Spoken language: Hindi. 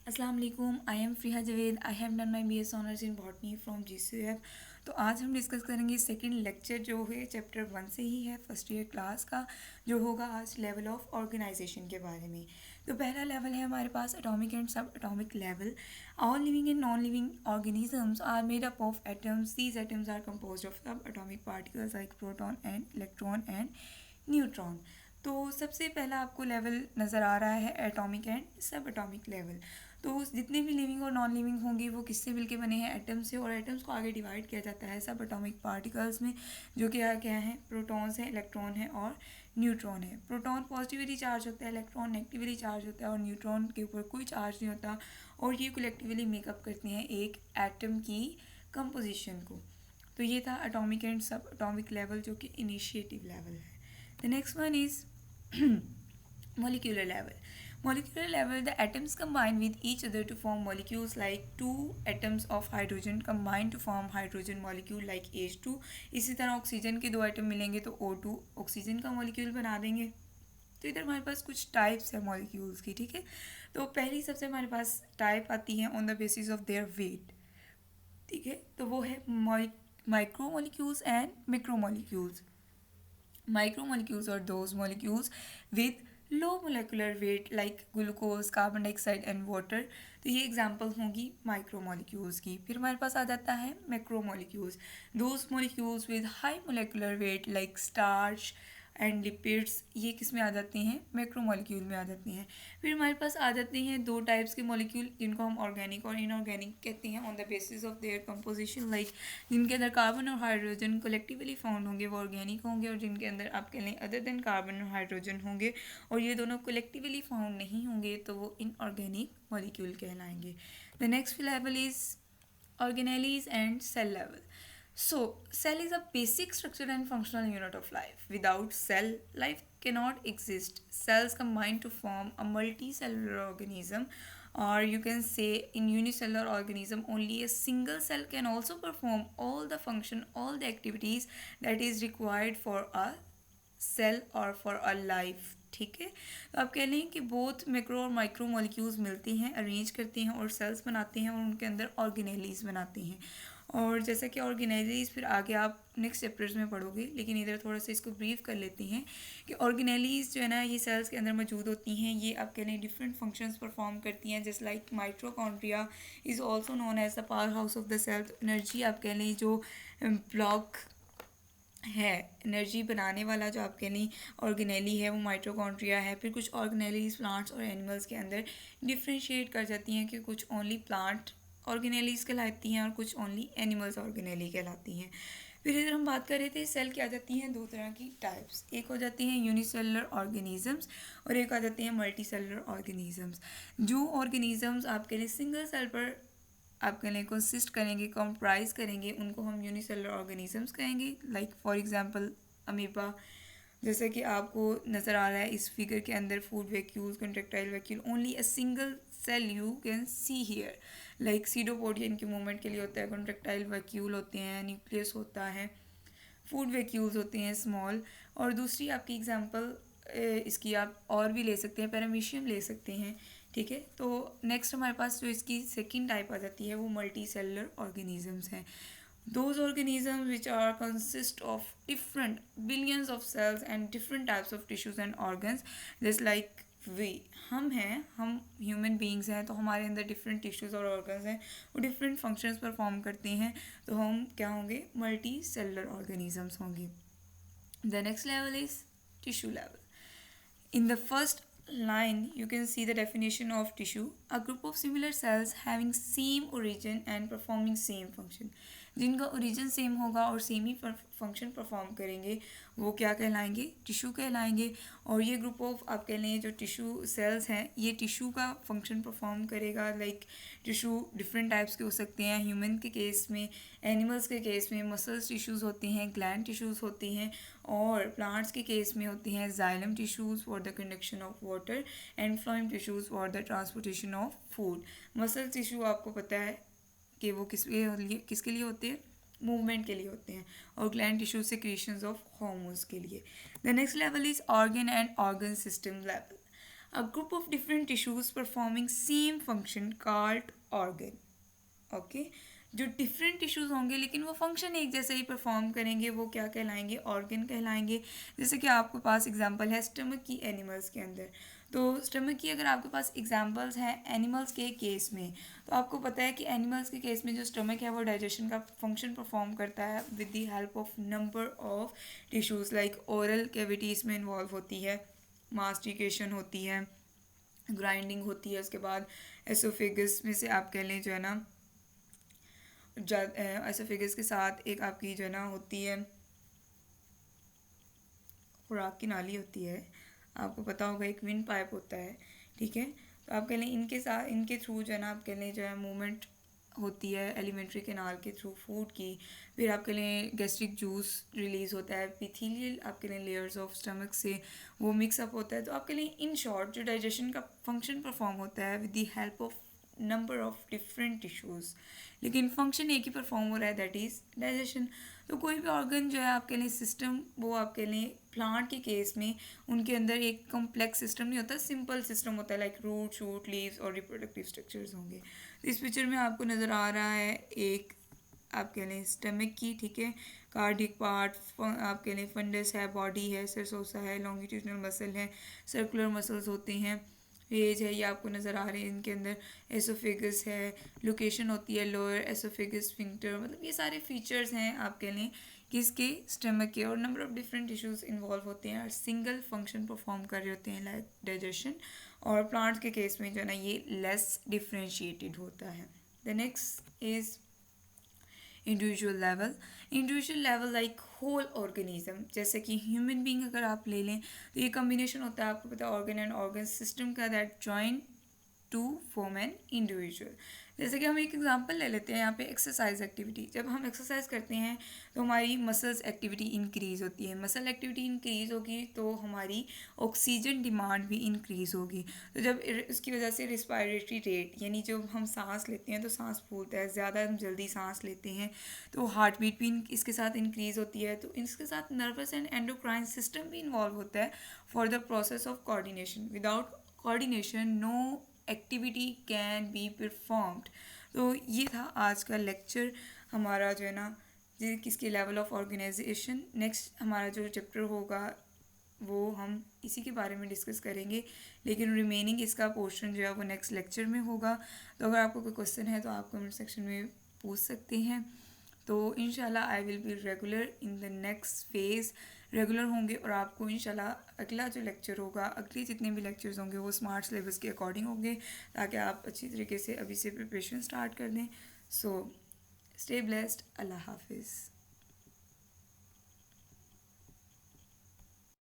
अस्सलाम वालेकुम। I am Fiha Javed. I have done my BS honours in botany from GCF। तो आज हम डिस्कस करेंगे सेकंड लेक्चर जो है चैप्टर 1 से ही है, फर्स्ट ईयर क्लास का, जो होगा आज लेवल ऑफ ऑर्गेनाइजेशन के बारे में। तो पहला लेवल है हमारे पास atomic and subatomic level. All living and non living organisms are made up of atoms. These atoms are composed of subatomic particles like proton and electron and neutron. तो सबसे पहला आपको लेवल नज़र आ रहा है atomic and subatomic level. तो जितने भी लिविंग और नॉन लिविंग होंगे वो किससे मिलके बने हैं? एटम से। और एटम्स को आगे डिवाइड किया जाता है सब एटॉमिक पार्टिकल्स में, जो कि क्या हैं? प्रोटॉन्स हैं, इलेक्ट्रॉन है और न्यूट्रॉन है। प्रोटॉन पॉजिटिवली चार्ज होता है, इलेक्ट्रॉन नेगेटिवली चार्ज होता है और न्यूट्रॉन के ऊपर कोई चार्ज नहीं होता। और ये कलेक्टिवली मेकअप करते हैं एक एटम की कंपोजिशन को। तो ये था atomic and subatomic level, जो कि इनिशिएटिव लेवल है। The next one is molecular level. Molecular level, the atoms combine with each other to form molecules, like two atoms of hydrogen combine to form hydrogen molecule like H2। इसी तरह ऑक्सीजन के दो एटम मिलेंगे तो O2 ऑक्सीजन का मॉलिक्यूल बना देंगे। तो इधर हमारे पास कुछ टाइप्स है मॉलिक्यूल्स की, ठीक है। तो पहली सबसे हमारे पास टाइप आती है on the basis of their weight, ठीक है। तो वो है micro molecules and macro molecules. Micromolecules are those molecules with low molecular weight like glucose, carbon dioxide and water। तो ये एग्जांपल होंगी माइक्रोमोलिक्यूल्स की। फिर हमारे पास आ जाता है macromolecules. Those molecules with high molecular weight like starch and lipids, ये किस में आ जाती हैं? मैक्रोमोलिक्यूल में आ जाती हैं। फिर हमारे पास आ जाते हैं दो टाइप्स के मॉलिक्यूल, जिनको हम ऑर्गेनिक और इनऑर्गेनिक कहते हैं on the basis of their composition. Like जिनके अंदर कार्बन और हाइड्रोजन कलेक्टिवली फाउंड होंगे वो ऑर्गेनिक होंगे, और जिनके अंदर आप कह लें अदर देन कार्बन और हाइड्रोजन होंगे और ये दोनों कलेक्टिवली फाउंड नहीं होंगे तो वो इनऑर्गेनिक मॉलिक्यूल कहलाएंगे। The next level is organelles and cell level. So cell is a basic structure and functional unit of life. Without cell, life cannot exist. Cells combine to form a multicellular organism, or you can say in unicellular organism only a single cell can also perform all the function, all the activities that is required for a cell or for a life, ठीक है। तो आप कह लें कि बोथ मैक्रो और माइक्रो मॉलिक्यूल्स मिलते हैं, अरेंज करते हैं और सेल्स बनाते हैं और उनके अंदर ऑर्गेनेलीज बनाते हैं। और जैसा कि ऑर्गेनेलीज फिर आगे आप नेक्स्ट चैप्टर्स में पढ़ोगे, लेकिन इधर थोड़ा सा इसको ब्रीफ कर लेते हैं कि ऑर्गेनेलीज जो है ना ये सेल्स के अंदर मौजूद होती हैं। ये आप कह लें डिफरेंट फंक्शंस परफॉर्म करती हैं, जैसे like mitochondria is also known as the power house of the cell. Energy आप कह लें जो ब्लॉक है, एनर्जी बनाने वाला जो आप कह लें ऑर्गेनेली है वो माइटोकॉन्ड्रिया है। फिर कुछ ऑर्गेनेलीज प्लांट्स और एनिमल्स के अंदर डिफ्रेंशिएट कर जाती हैं कि कुछ ओनली प्लांट ऑर्गेनेलीज कहलाती हैं और कुछ ओनली एनिमल्स ऑर्गेनेली कहलाती हैं। फिर इधर हम बात कर रहे थे सेल की आ जाती हैं दो तरह की टाइप्स, एक हो जाती हैं यूनिसेलुलर ऑर्गेनिजम्स और एक आ जाते हैं मल्टी सेलुलर ऑर्गेनिजम्स। जो ऑर्गेनिजम्स आपके लिए सिंगल सेल पर आपके लिए कंसिस्ट करेंगे, कंप्राइज करेंगे, उनको हम यूनिसेलुलर ऑर्गेनिजम्स कहेंगे। लाइक फॉर एग्जांपल अमीबा, जैसे कि आपको नज़र आ रहा है इस फिगर के अंदर, food vacuoles, contractile vacuole, only a single cell you can see here. Like pseudopodia इनके मूवमेंट के लिए होता है, कंट्रेक्टाइल वैक्यूल होते हैं, न्यूक्लियस होता है, फूड वैक्यूल्स होते हैं स्मॉल। और दूसरी आपकी एग्जांपल इसकी आप और भी ले सकते हैं, पैरामीशियम ले सकते हैं, ठीक है। तो नेक्स्ट हमारे पास जो इसकी सेकंड टाइप आ जाती है वो मल्टी सेलुलर ऑर्गेनिजम्स हैं। those organisms which are consist of different billions of cells and different types of tissues and organs, just like we, हम हैं, हम ह्यूमन बींग्स हैं, तो हमारे अंदर डिफरेंट टिश्यूज़ और ऑर्गन्स हैं, वो डिफरेंट फंक्शंस परफॉर्म करते हैं, तो हम क्या होंगे? मल्टी सेलुलर ऑर्गेनिजम्स होंगे। The next level is tissue level. In the first line, you can see the definition of tissue: a group of similar cells having same origin and performing same function। जिनका ओरिजिन सेम होगा और सेम ही फंक्शन परफॉर्म करेंगे वो क्या कहलाएंगे? टिश्यू कहलाएंगे। और ये ग्रुप ऑफ आप कह लें जो टिश्यू सेल्स हैं ये टिश्यू का फंक्शन परफॉर्म करेगा। लाइक टिश्यू डिफरेंट टाइप्स के हो सकते हैं, ह्यूमन के केस में, एनिमल्स के केस में मसल्स टिश्यूज़ होते हैं, ग्लैंड टिश्यूज़ होती हैं, और प्लांट्स के केस में होती हैं xylem tissues for the conduction of water and phloem tissues for the transportation of food. Muscle tissue आपको पता है कि वो किसके लिए होते हैं? मूवमेंट के लिए होते हैं। और gland tissue secretions of hormones के लिए। The next level is organ and organ system level. A group of different tissues performing same function called organ. Okay, जो डिफरेंट टिश्यूज होंगे लेकिन वो फंक्शन एक जैसे ही परफॉर्म करेंगे, वो क्या कहलाएंगे, ऑर्गन कहलाएंगे। जैसे कि आपके पास एग्जांपल है स्टमक की एनिमल्स के अंदर। तो स्टमक की अगर आपके पास एग्जांपल्स हैं एनिमल्स के केस में, तो आपको पता है कि एनिमल्स के केस में जो स्टमक है वो डाइजेशन का फंक्शन परफॉर्म करता है with the help of number of tissues, like oral cavity इसमें इन्वॉल्व होती है, मास्टिकेशन होती है, ग्राइंडिंग होती है, उसके बाद एसोफेगस में से आप कह लें जो है ना, एसोफेगस के साथ एक आपकी जो है ना होती है खुराक की नाली होती है, आपको पता होगा एक विंड पाइप होता है, ठीक है। तो आप कह लें इनके साथ, इनके थ्रू जो है ना आप कह लें जो है मूवमेंट होती है एलिमेंट्री कैनाल के थ्रू फूड की। फिर आप कह लें गैस्ट्रिक जूस रिलीज़ होता है एपिथेलियल आप कह लें लेयर्स ऑफ स्टमक से, वो मिक्सअप होता है। तो आप कह लें इन शॉर्ट जो डाइजेशन का फंक्शन परफॉर्म होता है with the help of number of different tissues, लेकिन फंक्शन एक ही परफॉर्म हो रहा है, दैट इज़ डाइजेशन। तो कोई भी ऑर्गन जो है आपके लिए सिस्टम, वो आपके लिए प्लांट के केस में उनके अंदर एक कॉम्प्लेक्स सिस्टम नहीं होता, सिंपल सिस्टम होता है, लाइक रूट शूट लीव्स और रिप्रोडक्टिव स्ट्रक्चर्स होंगे। तो इस पिक्चर में आपको नज़र आ रहा है एक आप कह लें स्टमक की, ठीक है, कार्डिक पार्ट, आप कह लें फंडस है, बॉडी है, सरसोसा है, लॉन्गिट्यूडनल मसल है, सर्कुलर मसल्स होते हैं, रेज है, ये आपको नज़र आ रहे हैं इनके अंदर, एसोफेगस है, लोकेशन होती है लोअर एसोफेगस स्फिंक्टर, मतलब ये सारे फीचर्स हैं आप कह लें किसके, स्टमक के। और number of different tissues involve होते हैं और सिंगल फंक्शन परफॉर्म कर रहे होते हैं लाइक डाइजेशन। और प्लांट्स के केस में जो है ना ये लेस डिफ्रेंशिएटेड होता है। The next is individual level. Individual level like whole organism, जैसे कि ह्यूमन बींग अगर आप ले लें तो ये कम्बिनेशन होता है, आपको पता है ऑर्गन एंड ऑर्गन सिस्टम का, that join to form an individual. जैसे कि हम एक एग्जांपल ले लेते हैं यहाँ पे एक्सरसाइज एक्टिविटी। जब हम एक्सरसाइज करते हैं तो हमारी मसल्स एक्टिविटी इंक्रीज़ होती है, मसल एक्टिविटी इंक्रीज़ होगी तो हमारी ऑक्सीजन डिमांड भी इंक्रीज़ होगी। तो जब उसकी वजह से रिस्पायरेटरी रेट, यानी जब हम सांस लेते हैं तो सांस फूलता है, ज़्यादा हम जल्दी सांस लेते हैं तो हार्ट बीट भी इसके साथ इंक्रीज़ होती है। तो इसके साथ नर्वस एंड एंडोक्राइन सिस्टम भी इन्वॉल्व होता है for the process of coordination. Without coordination no activity can be performed. तो ये था आज का लेक्चर हमारा जो है ना, किसके लेवल ऑफ ऑर्गेनाइजेशन। नेक्स्ट हमारा जो चैप्टर होगा वो हम इसी के बारे में डिस्कस करेंगे, लेकिन रिमेनिंग इसका पोर्शन जो है वो नेक्स्ट लेक्चर में होगा। तो अगर आपको कोई क्वेश्चन है तो आप कमेंट सेक्शन में पूछ सकते हैं। तो इंशाल्लाह I will be regular in the next phase, regular होंगे और आपको इंशाल्लाह अगला जो लेक्चर होगा, अगले जितने भी लेक्चर्स होंगे वो स्मार्ट सिलेबस के अकॉर्डिंग होंगे, ताकि आप अच्छी तरीके से अभी से प्रिपरेशन स्टार्ट कर दें। सो स्टे ब्लेस्ड, अल्लाह हाफिज़।